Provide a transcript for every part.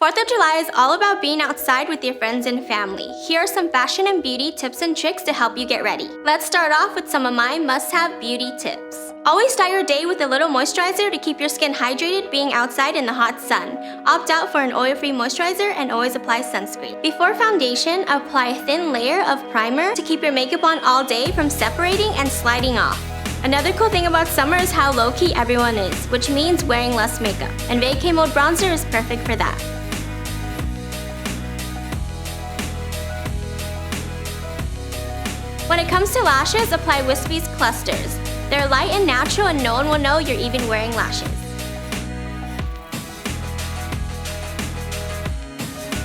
4th of July is all about being outside with your friends and family. Here are some fashion and beauty tips and tricks to help you get ready. Let's start off with some of my must-have beauty tips. Always start your day with a little moisturizer to keep your skin hydrated being outside in the hot sun. Opt out for an oil-free moisturizer and always apply sunscreen. Before foundation, apply a thin layer of primer to keep your makeup on all day from separating and sliding off. Another cool thing about summer is how low-key everyone is, which means wearing less makeup. And vacay mode bronzer is perfect for that. When it comes to lashes, apply wispy clusters. They're light and natural and no one will know you're even wearing lashes.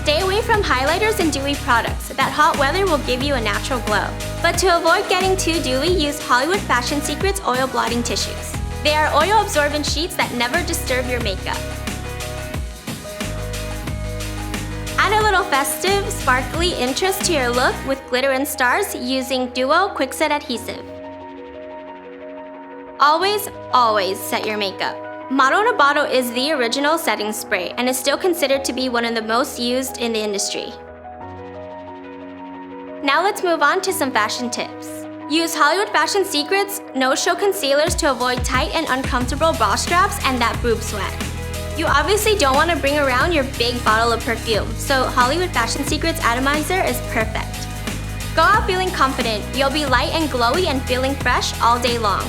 Stay away from highlighters and dewy products. That hot weather will give you a natural glow. But to avoid getting too dewy, use Hollywood Fashion Secrets oil blotting tissues. They are oil-absorbent sheets that never disturb your makeup. Add a little festive, sparkly interest to your look with glitter and stars using Duo Quickset adhesive. Always set your makeup. Motto in a Bottle is the original setting spray and is still considered to be one of the most used in the industry. Now let's move on to some fashion tips. Use Hollywood Fashion Secrets no-show concealers to avoid tight and uncomfortable bra straps and that boob sweat. You obviously don't want to bring around your big bottle of perfume, so Hollywood Fashion Secrets Atomizer is perfect. Go out feeling confident. You'll be light and glowy and feeling fresh all day long.